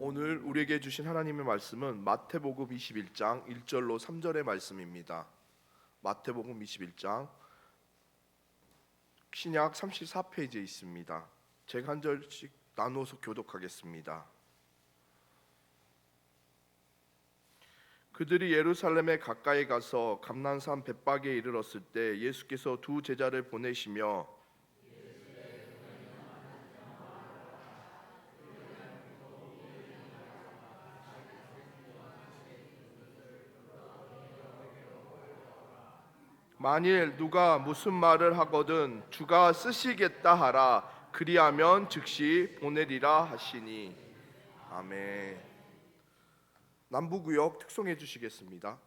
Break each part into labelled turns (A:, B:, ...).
A: 오늘 우리에게 주신 하나님의 말씀은 마태복음 21장 1절로 3절의 말씀입니다. 마태복음 21장 신약 34페이지에 있습니다. 제가 한 절씩 나누어서 교독하겠습니다. 그들이 예루살렘에 가까이 가서 감난산 벳박에 이르렀을 때 예수께서 두 제자를 보내시며 만일 누가 무슨 말을 하거든 주가 쓰시겠다 하라. 그리하면 즉시 보내리라 하시니. 아멘. 남부구역 특송해 주시겠습니다.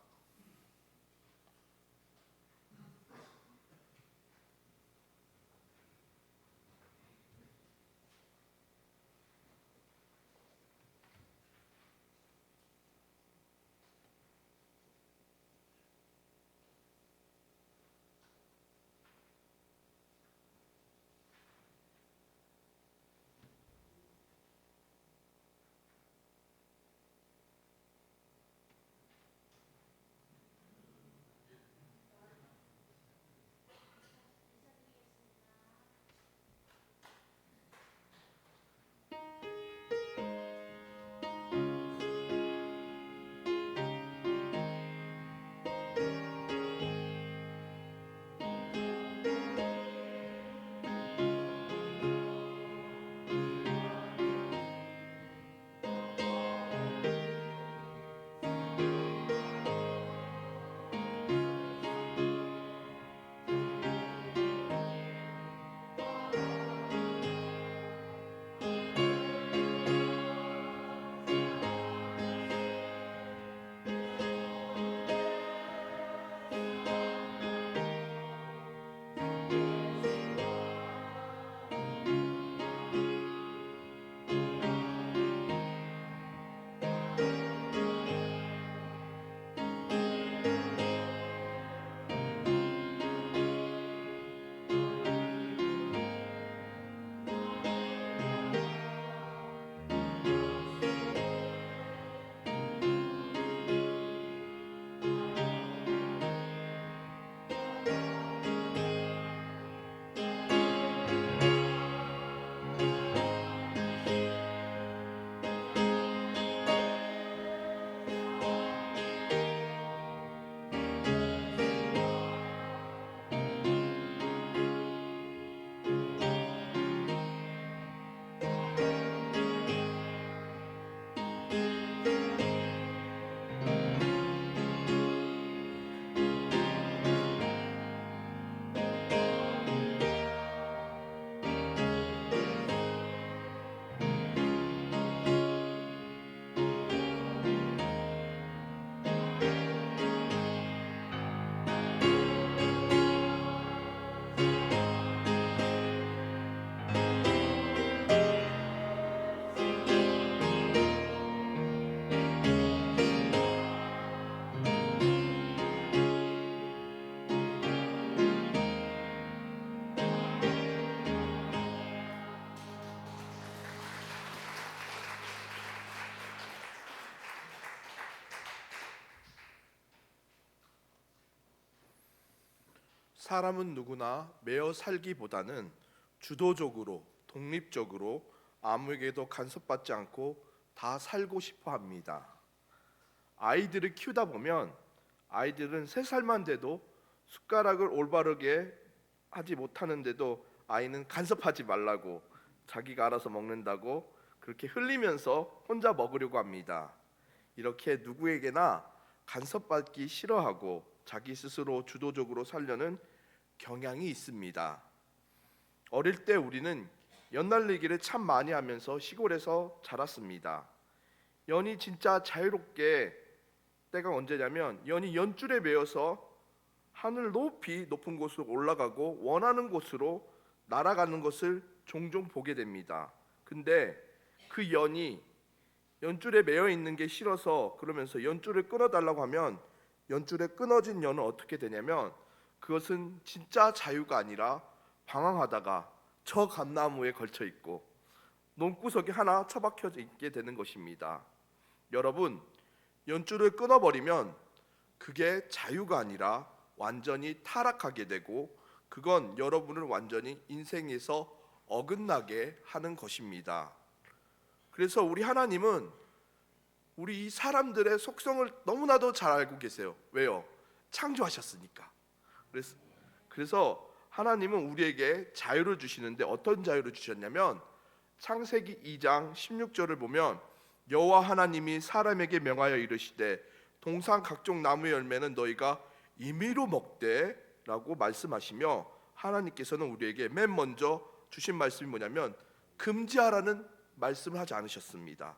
A: 사람은 누구나 매어 살기보다는 주도적으로, 독립적으로 아무에게도 간섭받지 않고 다 살고 싶어 합니다. 아이들을 키우다 보면 아이들은 3살만 돼도 숟가락을 올바르게 하지 못하는데도 아이는 간섭하지 말라고, 자기가 알아서 먹는다고 그렇게 흘리면서 혼자 먹으려고 합니다. 이렇게 누구에게나 간섭받기 싫어하고 자기 스스로 주도적으로 살려는 경향이 있습니다. 어릴 때 우리는 연날리기를 참 많이 하면서 시골에서 자랐습니다. 연이 진짜 자유롭게 때가 언제냐면 연이 연줄에 매여서 하늘 높이 높은 곳으로 올라가고 원하는 곳으로 날아가는 것을 종종 보게 됩니다. 근데 그 연이 연줄에 매여 있는 게 싫어서 그러면서 연줄을 끊어달라고 하면 연줄에 끊어진 연은 어떻게 되냐면 그것은 진짜 자유가 아니라 방황하다가 저 감나무에 걸쳐 있고 논구석이 하나 처박혀 있게 되는 것입니다. 여러분, 연줄을 끊어버리면 그게 자유가 아니라 완전히 타락하게 되고, 그건 여러분을 완전히 인생에서 어긋나게 하는 것입니다. 그래서 우리 하나님은 우리 이 사람들의 속성을 너무나도 잘 알고 계세요. 왜요? 창조하셨으니까. 그래서 하나님은 우리에게 자유를 주시는데, 어떤 자유를 주셨냐면 창세기 2장 16절을 보면 여호와 하나님이 사람에게 명하여 이르시되 동산 각종 나무의 열매는 너희가 임의로 먹되 라고 말씀하시며, 하나님께서는 우리에게 맨 먼저 주신 말씀이 뭐냐면 금지하라는 말씀을 하지 않으셨습니다.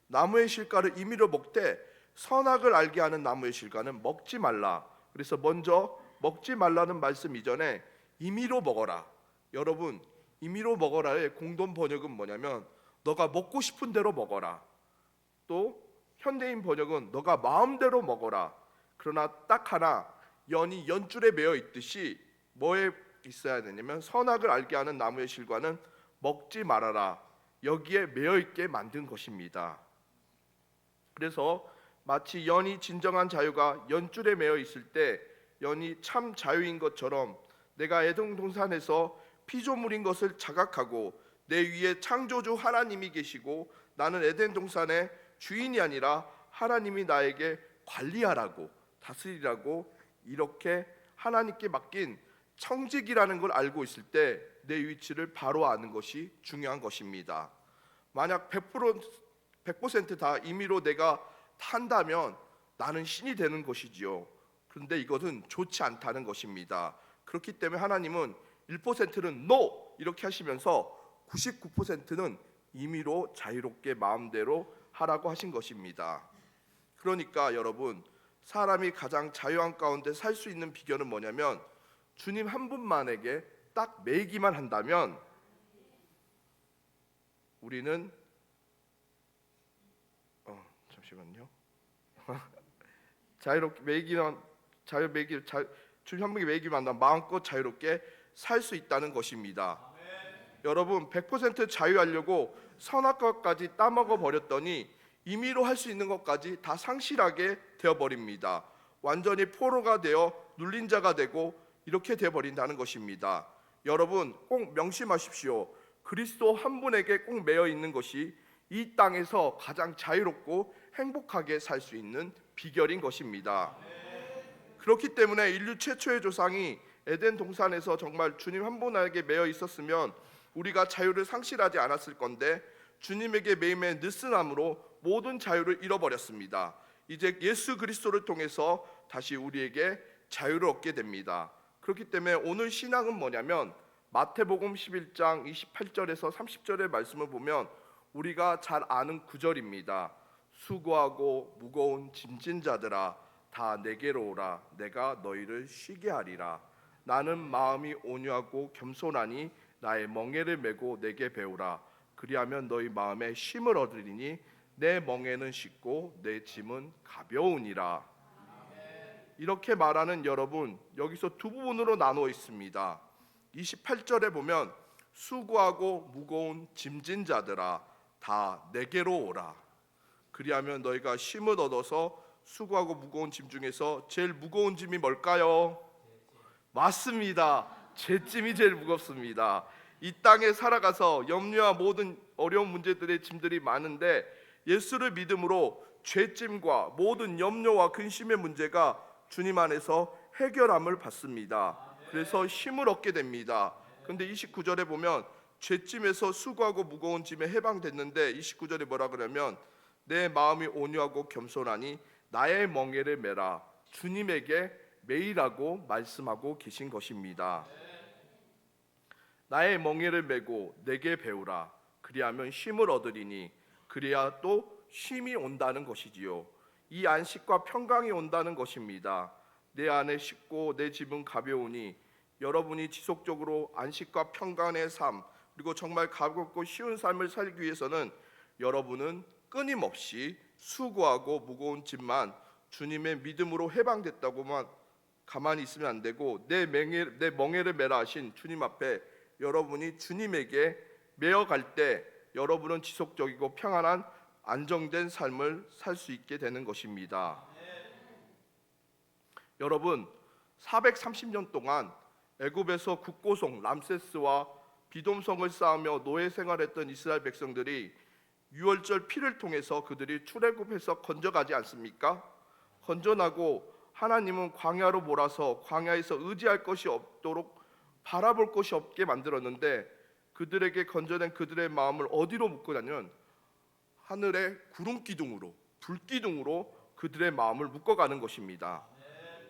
A: 나무의 실과를 임의로 먹되 선악을 알게 하는 나무의 실과는 먹지 말라. 그래서 먼저 먹지 말라는 말씀 이전에 임의로 먹어라. 여러분, 임의로 먹어라의 공동 번역은 뭐냐면 너가 먹고 싶은 대로 먹어라. 또 현대인 번역은 너가 마음대로 먹어라. 그러나 딱 하나, 연이 연줄에 매어 있듯이 뭐에 있어야 되냐면 선악을 알게 하는 나무의 실과는 먹지 말아라. 여기에 매어 있게 만든 것입니다. 그래서 마치 연이 진정한 자유가 연줄에 매어 있을 때 연이 참 자유인 것처럼, 내가 에덴 동산에서 피조물인 것을 자각하고 내 위에 창조주 하나님이 계시고 나는 에덴 동산의 주인이 아니라 하나님이 나에게 관리하라고 다스리라고 이렇게 하나님께 맡긴 청직이라는 걸 알고 있을 때 내 위치를 바로 아는 것이 중요한 것입니다. 만약 100%다 임의로 내가 한다면 나는 신이 되는 것이지요. 그런데 이것은 좋지 않다는 것입니다. 그렇기 때문에 하나님은 1%는 NO 이렇게 하시면서 99%는 임의로 자유롭게 마음대로 하라고 하신 것입니다. 그러니까 여러분, 사람이 가장 자유한 가운데 살 수 있는 비결은 뭐냐면 주님 한 분만에게 딱 매이기만 한다면 우리는 잠시만요. 자유롭게 매이기만 주님 한 분에게 매이기만 한다면 마음껏 자유롭게 살 수 있다는 것입니다. 여러분, 100% 자유하려고 선악과까지 따먹어 버렸더니 임의로 할 수 있는 것까지 다 상실하게 되어버립니다. 완전히 포로가 되어 눌린 자가 되고 이렇게 되어버린다는 것입니다. 여러분, 꼭 명심하십시오. 그리스도 한 분에게 꼭 매여 있는 것이 이 땅에서 가장 자유롭고 행복하게 살 수 있는 비결인 것입니다. 그렇기 때문에 인류 최초의 조상이 에덴 동산에서 정말 주님 한 분에게 매여 있었으면 우리가 자유를 상실하지 않았을 건데 주님에게 매임의 느슨함으로 모든 자유를 잃어버렸습니다. 이제 예수 그리스도를 통해서 다시 우리에게 자유를 얻게 됩니다. 그렇기 때문에 오늘 신앙은 뭐냐면 마태복음 11장 28절에서 30절의 말씀을 보면 우리가 잘 아는 구절입니다. 수고하고 무거운 짐진 자들아 다 내게로 오라. 내가 너희를 쉬게 하리라. 나는 마음이 온유하고 겸손하니 나의 멍에를 메고 내게 배우라. 그리하면 너희 마음에 쉼을 얻으리니 내 멍에는 쉽고 내 짐은 가벼우니라. 이렇게 말하는 여러분, 여기서 두 부분으로 나누어 있습니다. 28절에 보면 수고하고 무거운 짐진 자들아 다 내게로 오라. 그리하면 너희가 쉼을 얻어서. 수고하고 무거운 짐 중에서 제일 무거운 짐이 뭘까요? 맞습니다. 제 짐이 제일 무겁습니다. 이 땅에 살아가서 염려와 모든 어려운 문제들의 짐들이 많은데 예수를 믿음으로 죄짐과 모든 염려와 근심의 문제가 주님 안에서 해결함을 받습니다. 그래서 힘을 얻게 됩니다. 그런데 29절에 보면 죄짐에서 수고하고 무거운 짐에 해방됐는데 29절에 뭐라 그러면 내 마음이 온유하고 겸손하니 나의 멍에를 메라. 주님에게 매이라고 말씀하고 계신 것입니다. 나의 멍에를 메고 내게 배우라. 그리하면 쉼을 얻으리니. 그래야 또 쉼이 온다는 것이지요. 이 안식과 평강이 온다는 것입니다. 내 안에 쉽고 내 짐은 가벼우니. 여러분이 지속적으로 안식과 평강의 삶, 그리고 정말 가볍고 쉬운 삶을 살기 위해서는 여러분은 끊임없이 수고하고 무거운 짐만 주님의 믿음으로 해방됐다고만 가만히 있으면 안 되고 내 멍에를 메라 하신 주님 앞에 여러분이 주님에게 메어갈 때 여러분은 지속적이고 평안한 안정된 삶을 살 수 있게 되는 것입니다. 여러분, 430년 동안 애굽에서 국고성 람세스와 비돔성을 쌓으며 노예 생활했던 이스라엘 백성들이 유월절 피를 통해서 그들이 출애굽해서 건져가지 않습니까? 건져나고 하나님은 광야로 몰아서 광야에서 의지할 것이 없도록 바라볼 것이 없게 만들었는데, 그들에게 건져낸 그들의 마음을 어디로 묶으냐면 하늘의 구름 기둥으로, 불 기둥으로 그들의 마음을 묶어가는 것입니다.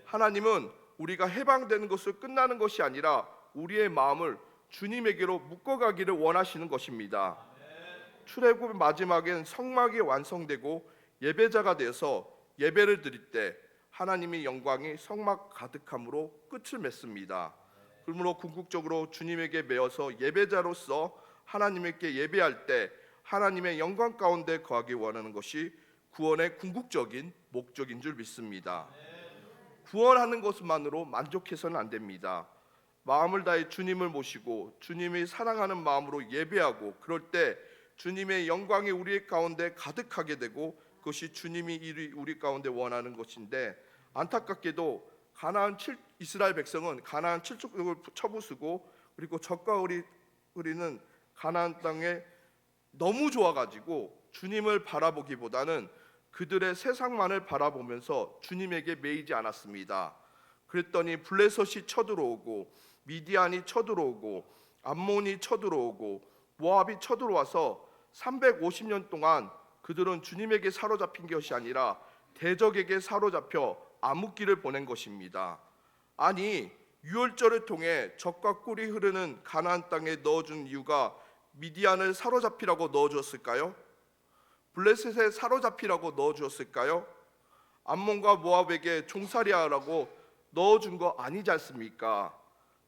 A: 하나님은 우리가 해방되는 것을 끝나는 것이 아니라 우리의 마음을 주님에게로 묶어가기를 원하시는 것입니다. 출애굽의 마지막엔 성막이 완성되고 예배자가 되어서 예배를 드릴 때 하나님의 영광이 성막 가득함으로 끝을 맺습니다. 그러므로 궁극적으로 주님에게 매어서 예배자로서 하나님께 예배할 때 하나님의 영광 가운데 거하기 원하는 것이 구원의 궁극적인 목적인 줄 믿습니다. 구원하는 것만으로 만족해서는 안 됩니다. 마음을 다해 주님을 모시고 주님이 사랑하는 마음으로 예배하고, 그럴 때 주님의 영광이 우리 가운데 가득하게 되고 그것이 주님이 우리 가운데 원하는 것인데, 안타깝게도 이스라엘 백성은 가나안 7족을 쳐부수고, 그리고 적과 우리는 가나안 땅에 너무 좋아가지고 주님을 바라보기보다는 그들의 세상만을 바라보면서 주님에게 매이지 않았습니다. 그랬더니 블레셋이 쳐들어오고 미디안이 쳐들어오고 암몬이 쳐들어오고 모압이 쳐들어와서 350년 동안 그들은 주님에게 사로잡힌 것이 아니라 대적에게 사로잡혀 암흑기를 보낸 것입니다. 아니, 유월절을 통해 적과 꿀이 흐르는 가나안 땅에 넣어준 이유가 미디안을 사로잡히라고 넣어주었을까요? 블레셋에 사로잡히라고 넣어주었을까요? 암몬과 모압에게 종살이하라고 넣어준 거 아니지 않습니까?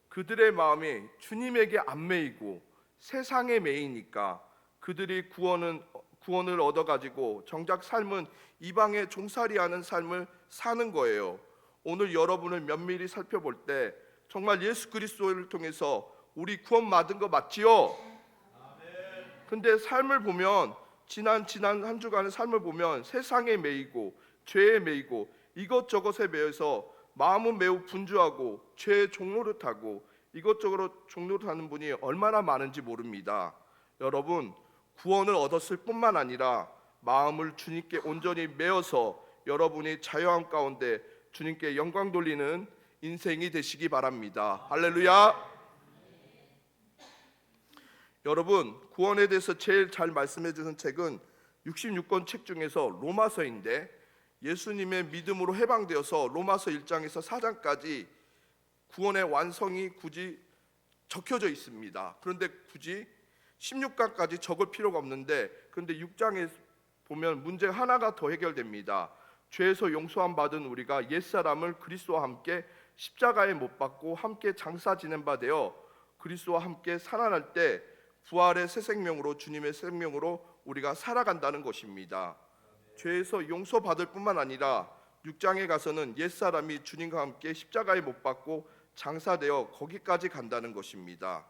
A: 그들의 마음이 주님에게 안 매이고 세상에 매이니까 그들이 구원을 얻어가지고 정작 삶은 이방의 종살이하는 삶을 사는 거예요. 오늘 여러분을 면밀히 살펴볼 때 정말 예수 그리스도를 통해서 우리 구원 받은 거 맞지요? 근데 삶을 보면 지난 한 주간의 삶을 보면 세상에 매이고 죄에 매이고 이것저것에 매여서 마음은 매우 분주하고 죄의 종노릇하고 이것저것 종노릇하는 분이 얼마나 많은지 모릅니다. 여러분, 구원을 얻었을 뿐만 아니라 마음을 주님께 온전히 매어서 여러분이 자유함 가운데 주님께 영광 돌리는 인생이 되시기 바랍니다. 할렐루야. 여러분, 구원에 대해서 제일 잘 말씀해 주는 책은 66권 책 중에서 로마서인데, 예수님의 믿음으로 해방되어서 로마서 1장에서 4장까지 구원의 완성이 굳이 적혀져 있습니다. 그런데 굳이 16강까지 적을 필요가 없는데, 그런데 6장에 보면 문제 하나가 더 해결됩니다. 죄에서 용서함 받은 우리가 옛사람을 그리스도와 함께 십자가에 못 박고 함께 장사 지낸 바 되어 그리스도와 함께 살아날 때 부활의 새 생명으로, 주님의 생명으로 우리가 살아간다는 것입니다. 죄에서 용서받을 뿐만 아니라 6장에 가서는 옛사람이 주님과 함께 십자가에 못 박고 장사되어 거기까지 간다는 것입니다.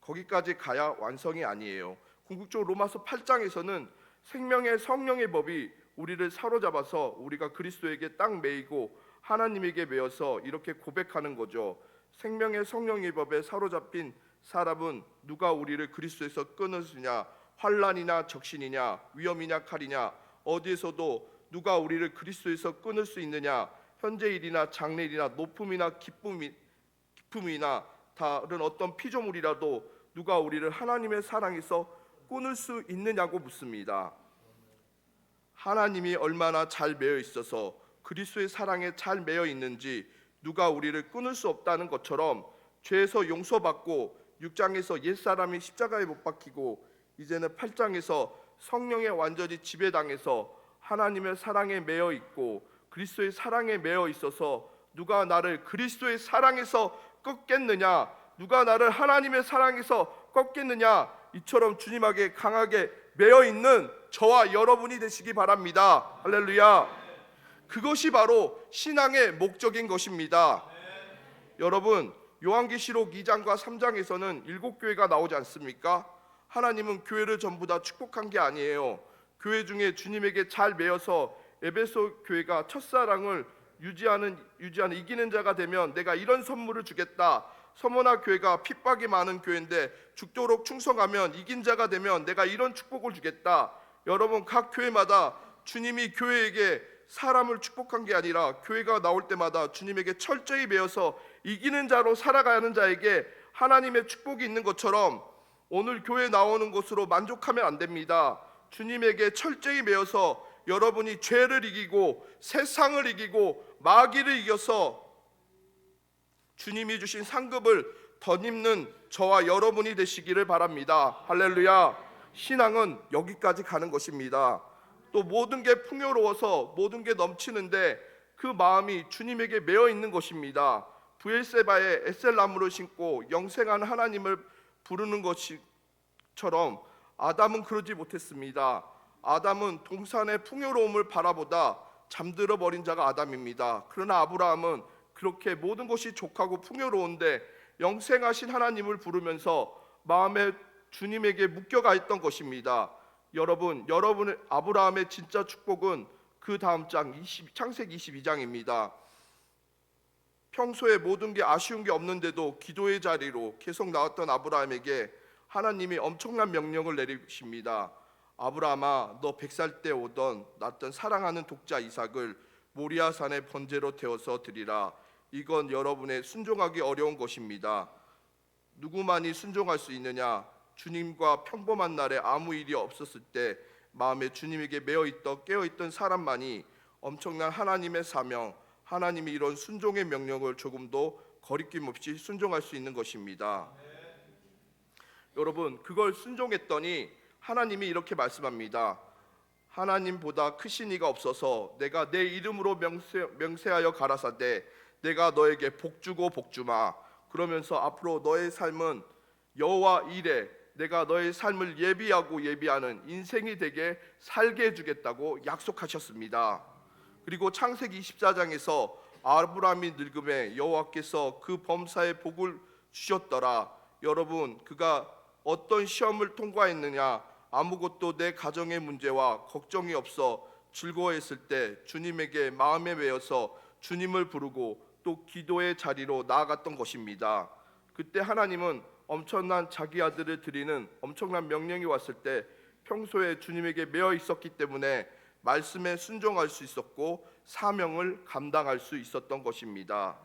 A: 거기까지 가야 완성이 아니에요. 궁극적으로 로마서 8장에서는 생명의 성령의 법이 우리를 사로잡아서 우리가 그리스도에게 딱 매이고 하나님에게 매어서 이렇게 고백하는 거죠. 생명의 성령의 법에 사로잡힌 사람은 누가 우리를 그리스도에서 끊으느냐? 환난이나 적신이냐, 위험이냐, 칼이냐, 어디에서도 누가 우리를 그리스도에서 끊을 수 있느냐? 현재 일이나 장래일이나 높음이나 기쁨이나 다른 어떤 피조물이라도 누가 우리를 하나님의 사랑에서 끊을 수 있느냐고 묻습니다. 하나님이 얼마나 잘 매여 있어서 그리스도의 사랑에 잘 매여 있는지 누가 우리를 끊을 수 없다는 것처럼, 죄에서 용서받고 6장에서 옛사람이 십자가에 못 박히고 이제는 8장에서 성령에 완전히 지배당해서 하나님의 사랑에 매여 있고 그리스도의 사랑에 매여 있어서 누가 나를 그리스도의 사랑에서 꺾겠느냐, 누가 나를 하나님의 사랑에서 꺾겠느냐, 이처럼 주님에게 강하게 매여 있는 저와 여러분이 되시기 바랍니다. 할렐루야. 그것이 바로 신앙의 목적인 것입니다. 여러분, 요한계시록 2장과 3장에서는 7교회가 나오지 않습니까? 하나님은 교회를 전부 다 축복한 게 아니에요. 교회 중에 주님에게 잘 매여서 에베소 교회가 첫사랑을 유지하는 이기는 자가 되면 내가 이런 선물을 주겠다. 서머나 교회가 핍박이 많은 교회인데 죽도록 충성하면 이긴 자가 되면 내가 이런 축복을 주겠다. 여러분, 각 교회마다 주님이 교회에게 사람을 축복한 게 아니라 교회가 나올 때마다 주님에게 철저히 매여서 이기는 자로 살아가는 자에게 하나님의 축복이 있는 것처럼 오늘 교회 나오는 것으로 만족하면 안 됩니다. 주님에게 철저히 매여서 여러분이 죄를 이기고 세상을 이기고 마귀를 이겨서 주님이 주신 상급을 덧입는 저와 여러분이 되시기를 바랍니다. 할렐루야. 신앙은 여기까지 가는 것입니다. 또 모든 게 풍요로워서 모든 게 넘치는데 그 마음이 주님에게 매여 있는 것입니다. 브엘세바에 에셀나무를 심고 영생한 하나님을 부르는 것처럼 아담은 그러지 못했습니다. 아담은 동산의 풍요로움을 바라보다 잠들어 버린 자가 아담입니다. 그러나 아브라함은 그렇게 모든 것이 족하고 풍요로운데 영생하신 하나님을 부르면서 마음에 주님에게 묶여가 있던 것입니다. 여러분의 아브라함의 진짜 축복은 그 다음 장 창세기 22장입니다. 평소에 모든 게 아쉬운 게 없는데도 기도의 자리로 계속 나왔던 아브라함에게 하나님이 엄청난 명령을 내리십니다. 아브라함아, 너 100살 때 낳던 사랑하는 독자 이삭을 모리아산의 번제로 태워서 드리라. 이건 여러분의 순종하기 어려운 것입니다. 누구만이 순종할 수 있느냐? 주님과 평범한 날에 아무 일이 없었을 때 마음에 주님에게 깨어있던 사람만이 엄청난 하나님의 사명, 하나님이 이런 순종의 명령을 조금도 거리낌 없이 순종할 수 있는 것입니다. 여러분, 그걸 순종했더니 하나님이 이렇게 말씀합니다. 하나님보다 크신 이가 없어서 내가 내 이름으로 명세하여 가라사대 내가 너에게 복주고 복주마. 그러면서 앞으로 너의 삶은 여호와 이레, 내가 너의 삶을 예비하는 인생이 되게 살게 해주겠다고 약속하셨습니다. 그리고 창세기 24장에서 아브라함이 늙음에 여호와께서 그 범사에 복을 주셨더라. 여러분, 그가 어떤 시험을 통과했느냐? 아무것도 내 가정의 문제와 걱정이 없어 즐거워했을 때 주님에게 마음에 매여서 주님을 부르고 또 기도의 자리로 나아갔던 것입니다. 그때 하나님은 엄청난 자기 아들을 드리는 엄청난 명령이 왔을 때 평소에 주님에게 매여 있었기 때문에 말씀에 순종할 수 있었고 사명을 감당할 수 있었던 것입니다.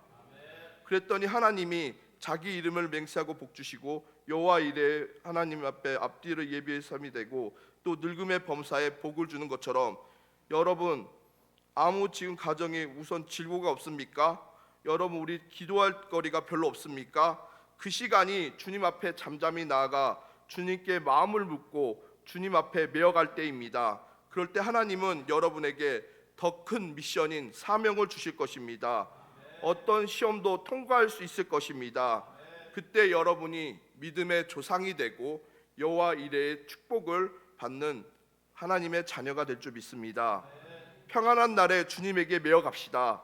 A: 그랬더니 하나님이 자기 이름을 맹세하고 복주시고 여호와 이레, 하나님 앞에 앞뒤를 예비의 삶이 되고 또 늙음의 범사에 복을 주는 것처럼 여러분, 아무 지금 가정에 우선 질고가 없습니까? 여러분, 우리 기도할 거리가 별로 없습니까? 그 시간이 주님 앞에 잠잠히 나아가 주님께 마음을 묻고 주님 앞에 메어갈 때입니다. 그럴 때 하나님은 여러분에게 더 큰 미션인 사명을 주실 것입니다. 어떤 시험도 통과할 수 있을 것입니다. 그때 여러분이 믿음의 조상이 되고 여호와 이레의 축복을 받는 하나님의 자녀가 될 줄 믿습니다. 평안한 날에 주님에게 매어 갑시다.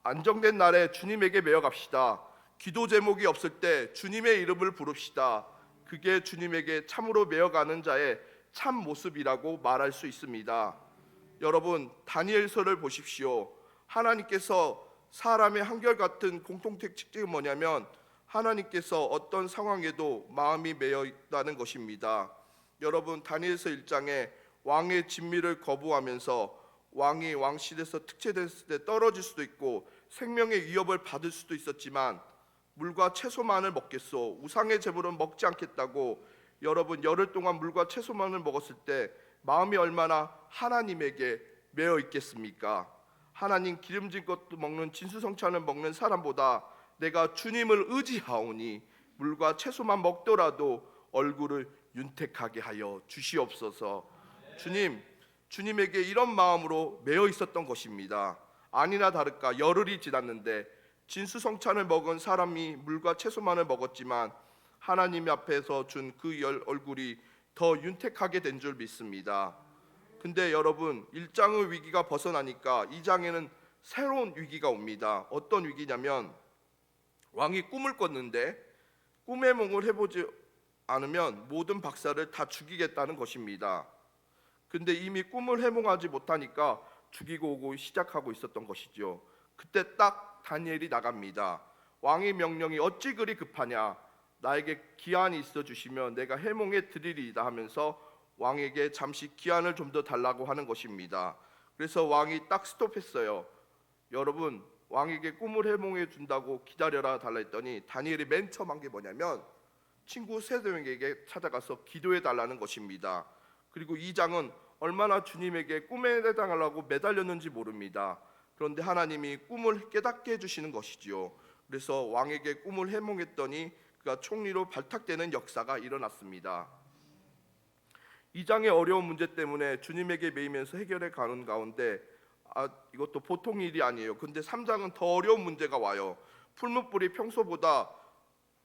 A: 안정된 날에 주님에게 매어 갑시다. 기도 제목이 없을 때 주님의 이름을 부릅시다. 그게 주님에게 참으로 매어가는 자의 참 모습이라고 말할 수 있습니다. 여러분, 다니엘서를 보십시오. 하나님께서 사람의 한결같은 공통된 특징이 뭐냐면 하나님께서 어떤 상황에도 마음이 매여 있다는 것입니다. 여러분, 다니엘서 1장에 왕의 진미를 거부하면서 왕이 왕실에서 특채됐을 때 떨어질 수도 있고 생명의 위협을 받을 수도 있었지만 물과 채소만을 먹겠소, 우상의 제물은 먹지 않겠다고 여러분 열흘 동안 물과 채소만을 먹었을 때 마음이 얼마나 하나님에게 매여 있겠습니까? 하나님 기름진 것도 먹는 진수성찬을 먹는 사람보다 내가 주님을 의지하오니 물과 채소만 먹더라도 얼굴을 윤택하게 하여 주시옵소서. 주님에게 이런 마음으로 매여 있었던 것입니다. 아니나 다를까 열흘이 지났는데 진수성찬을 먹은 사람이 물과 채소만을 먹었지만 하나님 앞에서 준 그 얼굴이 더 윤택하게 된 줄 믿습니다. 근데 여러분, 1장의 위기가 벗어나니까 2장에는 새로운 위기가 옵니다. 어떤 위기냐면 왕이 꿈을 꿨는데 꿈의梦을 해보지 않으면 모든 박사를 다 죽이겠다는 것입니다. 근데 이미 꿈을 해몽하지 못하니까 죽이고 오고 시작하고 있었던 것이죠. 그때 딱 다니엘이 나갑니다. 왕의 명령이 어찌 그리 급하냐, 나에게 기한이 있어 주시면 내가 해몽해 드리리이다 하면서 왕에게 잠시 기한을 좀 더 달라고 하는 것입니다. 그래서 왕이 딱 스톱했어요. 여러분, 왕에게 꿈을 해몽해 준다고 기다려라 달라 했더니 다니엘이 맨 처음 한 게 뭐냐면 친구 세 명에게 찾아가서 기도해 달라는 것입니다. 그리고 이 장은 얼마나 주님에게 꿈에 해당하려고 매달렸는지 모릅니다. 그런데 하나님이 꿈을 깨닫게 해주시는 것이지요. 그래서 왕에게 꿈을 해몽했더니 그가 총리로 발탁되는 역사가 일어났습니다. 이 장의 어려운 문제 때문에 주님에게 매이면서 해결해 가는 가운데 이것도 보통 일이 아니에요. 근데 3장은 더 어려운 문제가 와요. 풀무불이 평소보다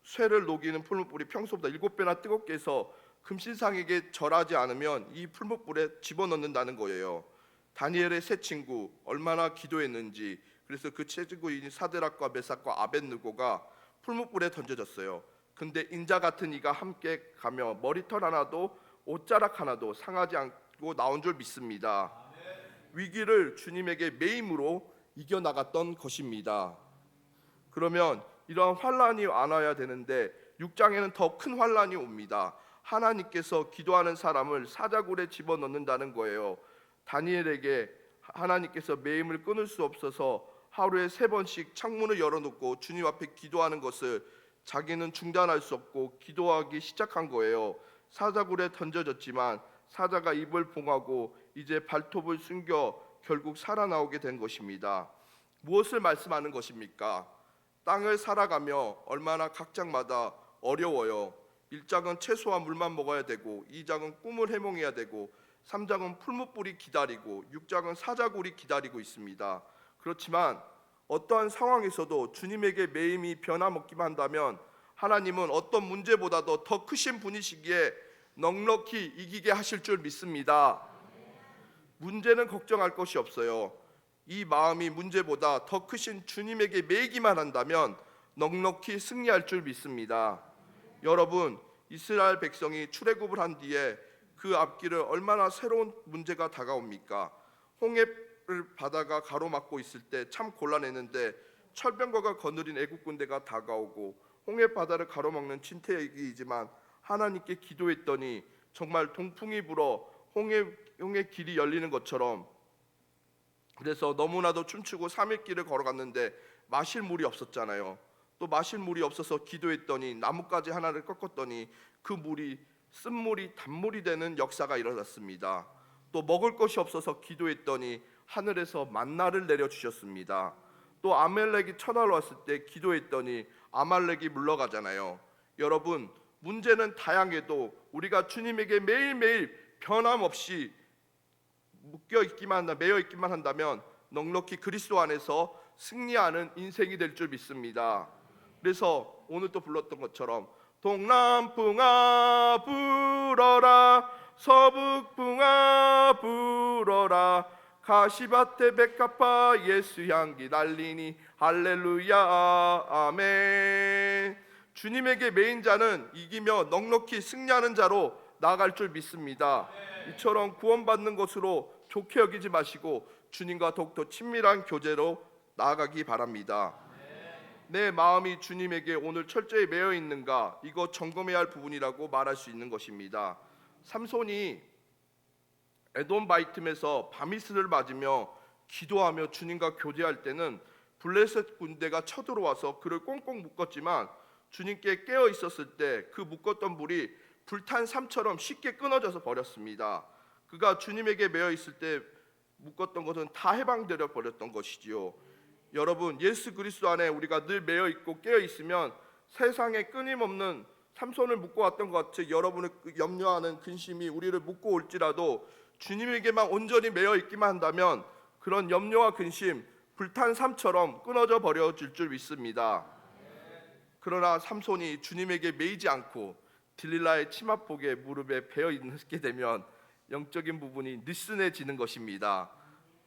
A: 쇠를 녹이는 풀무불이 평소보다 7배나 뜨겁게 해서 금신상에게 절하지 않으면 이 풀무불에 집어넣는다는 거예요. 다니엘의 세 친구 얼마나 기도했는지. 그래서 그 세 친구인 사드락과 메삭과 아벳느고가 풀무불에 던져졌어요. 근데 인자 같은 이가 함께 가며 머리털 하나도 옷자락 하나도 상하지 않고 나온 줄 믿습니다. 위기를 주님에게 매임으로 이겨나갔던 것입니다. 그러면 이러한 환란이 안 와야 되는데 6장에는 더 큰 환란이 옵니다. 하나님께서 기도하는 사람을 사자굴에 집어넣는다는 거예요. 다니엘에게 하나님께서 매임을 끊을 수 없어서 하루에 3번씩 창문을 열어놓고 주님 앞에 기도하는 것을 자기는 중단할 수 없고 기도하기 시작한 거예요. 사자굴에 던져졌지만 사자가 입을 봉하고 이제 발톱을 숨겨 결국 살아나오게 된 것입니다. 무엇을 말씀하는 것입니까? 땅을 살아가며 얼마나 각 장마다 어려워요. 1장은 채소와 물만 먹어야 되고 2장은 꿈을 해몽해야 되고 3장은 풀무불이 기다리고 6장은 사자굴이 기다리고 있습니다. 그렇지만 어떠한 상황에서도 주님에게 매임이 변함없기만 한다면 하나님은 어떤 문제보다도 더 크신 분이시기에 넉넉히 이기게 하실 줄 믿습니다. 문제는 걱정할 것이 없어요. 이 마음이 문제보다 더 크신 주님에게 매이기만 한다면 넉넉히 승리할 줄 믿습니다. 여러분, 이스라엘 백성이 출애굽을 한 뒤에 그 앞길을 얼마나 새로운 문제가 다가옵니까? 홍해를 바다가 가로막고 있을 때 참 곤란했는데 철병거가 거느린 애국 군대가 다가오고 홍해 바다를 가로막는 진퇴이지만 하나님께 기도했더니 정말 동풍이 불어 홍해 길이 열리는 것처럼, 그래서 너무나도 춤추고 3일 길을 걸어갔는데 마실 물이 없었잖아요. 또 마실 물이 없어서 기도했더니 나뭇가지 하나를 꺾었더니 그 물이 쓴물이 단물이 되는 역사가 일어났습니다. 또 먹을 것이 없어서 기도했더니 하늘에서 만나를 내려주셨습니다. 또 아말렉이 쳐들어왔을 때 기도했더니 아말렉이 물러가잖아요. 여러분, 문제는 다양해도 우리가 주님에게 매일매일 변함없이 매여 있기만 한다면 넉넉히 그리스도 안에서 승리하는 인생이 될 줄 믿습니다. 그래서 오늘 또 불렀던 것처럼 동남풍아 불어라, 서북풍아 불어라, 가시밭에 백합화 예수 향기 날리니 할렐루야 아멘. 주님에게 매인 자는 이기며 넉넉히 승리하는 자로 나아갈 줄 믿습니다. 이처럼 구원받는 것으로 좋게 여기지 마시고 주님과 더욱더 친밀한 교제로 나아가기 바랍니다. 내 마음이 주님에게 오늘 철저히 매여 있는가, 이거 점검해야 할 부분이라고 말할 수 있는 것입니다. 삼손이 에돔바이틈에서 바미스를 맞으며 기도하며 주님과 교제할 때는 블레셋 군대가 쳐들어와서 그를 꽁꽁 묶었지만 주님께 깨어 있었을 때 그 묶었던 불이 불탄 삼처럼 쉽게 끊어져서 버렸습니다. 그가 주님에게 매여 있을 때 묶었던 것은 다 해방되어 버렸던 것이지요. 여러분, 예수 그리스도 안에 우리가 늘 매여 있고 깨어 있으면 세상에 끊임없는 삼손을 묶고 왔던 것 같이 여러분의 염려하는 근심이 우리를 묶고 올지라도 주님에게만 온전히 매여 있기만 한다면 그런 염려와 근심 불탄 삼처럼 끊어져 버려질 줄 믿습니다. 그러나 삼손이 주님에게 매이지 않고 딜릴라의 치마폭에 무릎에 베어 있게 되면 영적인 부분이 느슨해지는 것입니다.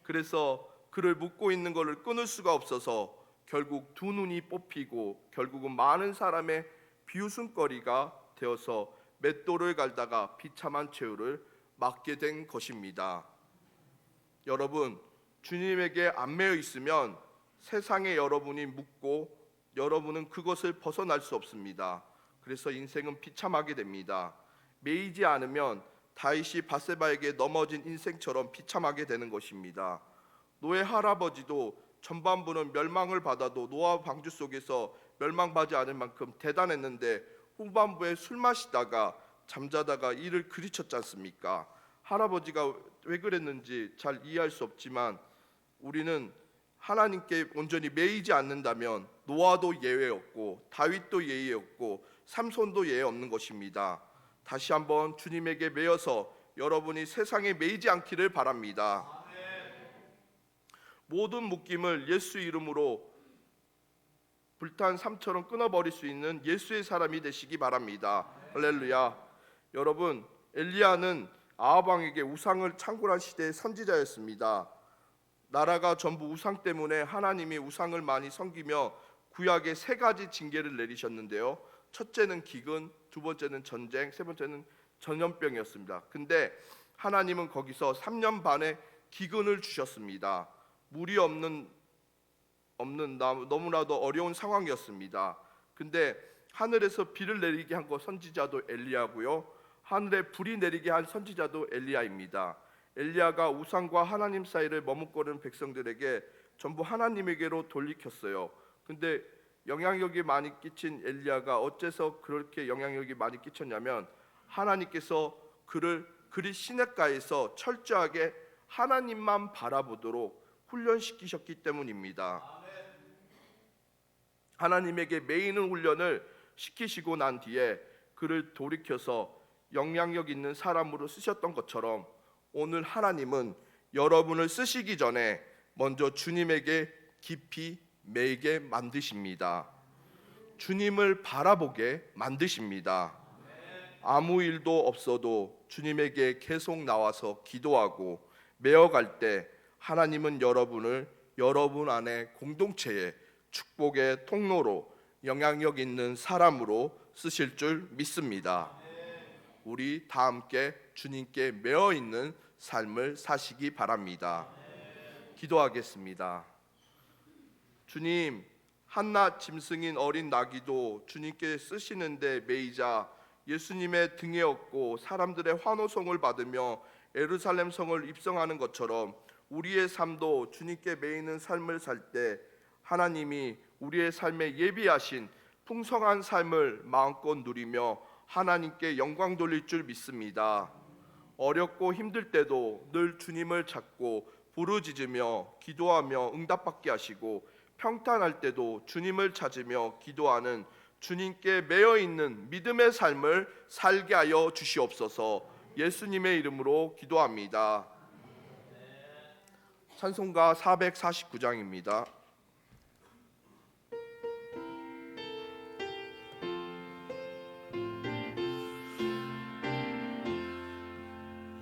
A: 그래서 그를 묶고 있는 것을 끊을 수가 없어서 결국 두 눈이 뽑히고 결국은 많은 사람의 비웃음거리가 되어서 맷돌을 갈다가 비참한 최후를 맞게 된 것입니다. 여러분, 주님에게 안 매여 있으면 세상에 여러분이 묻고 여러분은 그것을 벗어날 수 없습니다. 그래서 인생은 비참하게 됩니다. 매이지 않으면 다윗이 밧세바에게 넘어진 인생처럼 비참하게 되는 것입니다. 노예 할아버지도 전반부는 멸망을 받아도 노아 방주 속에서 멸망받지 않을 만큼 대단했는데 후반부에 술 마시다가 잠자다가 이를 그리쳤지 않습니까? 할아버지가 왜 그랬는지 잘 이해할 수 없지만 우리는 하나님께 온전히 매이지 않는다면 노아도 예외였고 다윗도 예외였고 삼손도 예외 없는 것입니다. 다시 한번 주님에게 매여서 여러분이 세상에 매이지 않기를 바랍니다. 모든 묶임을 예수 이름으로 불탄 삶처럼 끊어버릴 수 있는 예수의 사람이 되시기 바랍니다. 할렐루야. 여러분, 엘리야는 아합 왕에게 우상을 창궐한 시대의 선지자였습니다. 나라가 전부 우상 때문에 하나님이 우상을 많이 섬기며 구약에 3가지 징계를 내리셨는데요. 첫째는 기근, 두 번째는 전쟁, 세 번째는 전염병이었습니다. 근데 하나님은 거기서 3년 반의 기근을 주셨습니다. 물이 없는 너무나도 어려운 상황이었습니다. 근데 하늘에서 비를 내리게 한 거 선지자도 엘리야고요. 하늘에 불이 내리게 한 선지자도 엘리야입니다. 엘리야가 우상과 하나님 사이를 머뭇거리는 백성들에게 전부 하나님에게로 돌이켰어요. 근데 영향력이 많이 끼친 엘리야가 어째서 그렇게 영향력이 많이 끼쳤냐면 하나님께서 그를 그리 시냇가에서 철저하게 하나님만 바라보도록 훈련시키셨기 때문입니다. 하나님에게 매이는 훈련을 시키시고 난 뒤에 그를 돌이켜서 영향력 있는 사람으로 쓰셨던 것처럼 오늘 하나님은 여러분을 쓰시기 전에 먼저 주님에게 깊이 매이게 만드십니다. 주님을 바라보게 만드십니다. 아무 일도 없어도 주님에게 계속 나와서 기도하고 매어갈 때 하나님은 여러분을 여러분 안에 공동체의 축복의 통로로 영향력 있는 사람으로 쓰실 줄 믿습니다. 우리 다 함께 주님께 매어 있는 삶을 사시기 바랍니다. 기도하겠습니다. 주님, 한낱 짐승인 어린 나귀도 주님께 쓰시는데 매이자 예수님의 등에 업고 사람들의 환호성을 받으며 예루살렘 성을 입성하는 것처럼 우리의 삶도 주님께 매이는 삶을 살 때 하나님이 우리의 삶에 예비하신 풍성한 삶을 마음껏 누리며 하나님께 영광 돌릴 줄 믿습니다. 어렵고 힘들 때도 늘 주님을 찾고 부르짖으며 기도하며 응답받게 하시고 평탄할 때도 주님을 찾으며 기도하는 주님께 매여 있는 믿음의 삶을 살게 하여 주시옵소서. 예수님의 이름으로 기도합니다. 찬송가 449장입니다.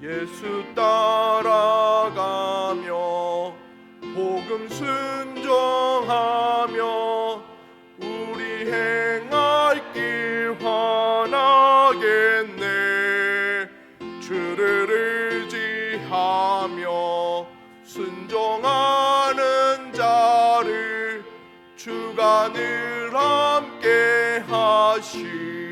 A: 예수 따라가며 복음 순종하며 우리 행할 길 환하겠네. 주를 의지하며 순종하는 자를 주가 늘 함께 하시리라.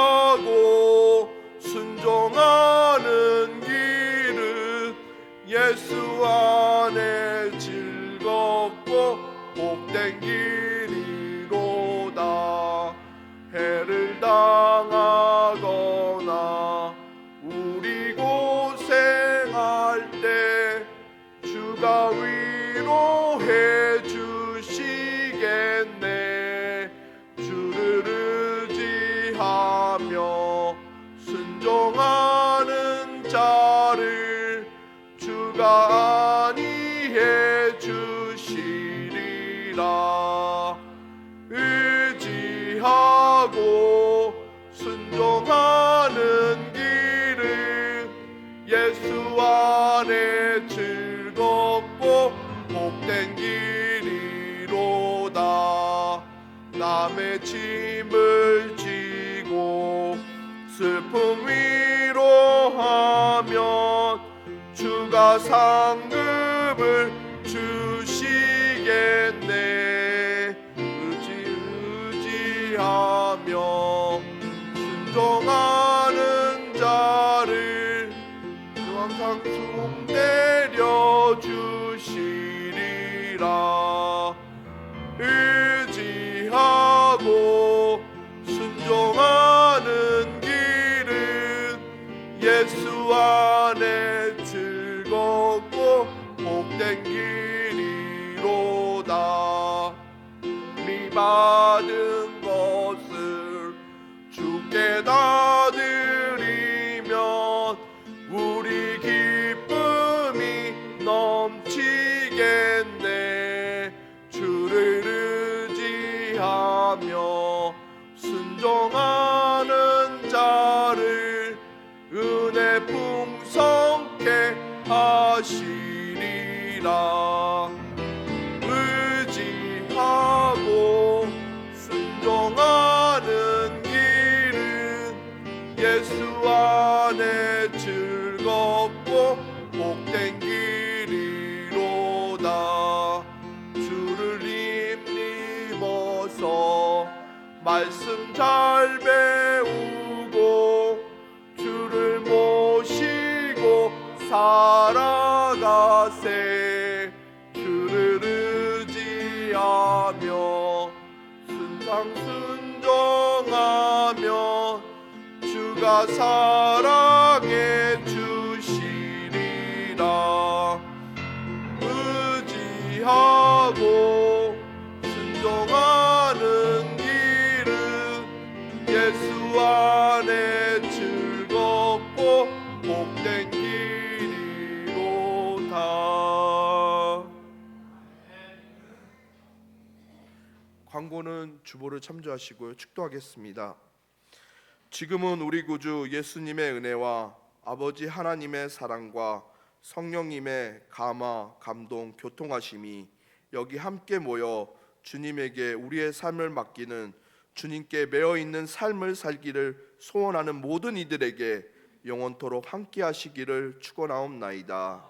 A: 의지하고 순종하는 길은 예수 안에 즐겁고 복된 길이로다. 해를 당하거나 우리 고생할 때 주가 위로해 주시겠네. 주를 의지하며 순종하는 자를 주가 안위해 주시리라. 의지하고 순종하는 길은 예수 안에 즐겁고 복된 길이로다. 남의 나의 짐을 지고 슬픔 위로하면 주가 상급을 주시겠네. 의지하며 순종하는 자를 항상 내려 주시리라. 의지하고 순종하는 길은 예수 안에 즐겁고 복된 길이로다. 우리 받은 것을 주께 다 드리면 우리 기쁨이 넘치겠네. 주를 의지하며 순종하는 자를 은혜 풍성케 하시리라. 의지하고 순종하는 길은 예수 안에 즐겁고 복된 길이로다. 주를 힘입어서 말씀 잘 배우고 주를 모시고 살아가세. 주를 의지하며 순상 순종하며 주가 사랑해 주시리라. 의지하고 순종하는 길은 예수 안에 즐겁고 복된 길이로다. 광고는 주보를 참조하시고요. 축도하겠습니다. 지금은 우리 구주 예수님의 은혜와 아버지 하나님의 사랑과 성령님의 감화, 감동, 교통하심이 여기 함께 모여 주님에게 우리의 삶을 맡기는 주님께 매어 있는 삶을 살기를 소원하는 모든 이들에게 영원토록 함께 하시기를 축원하옵나이다.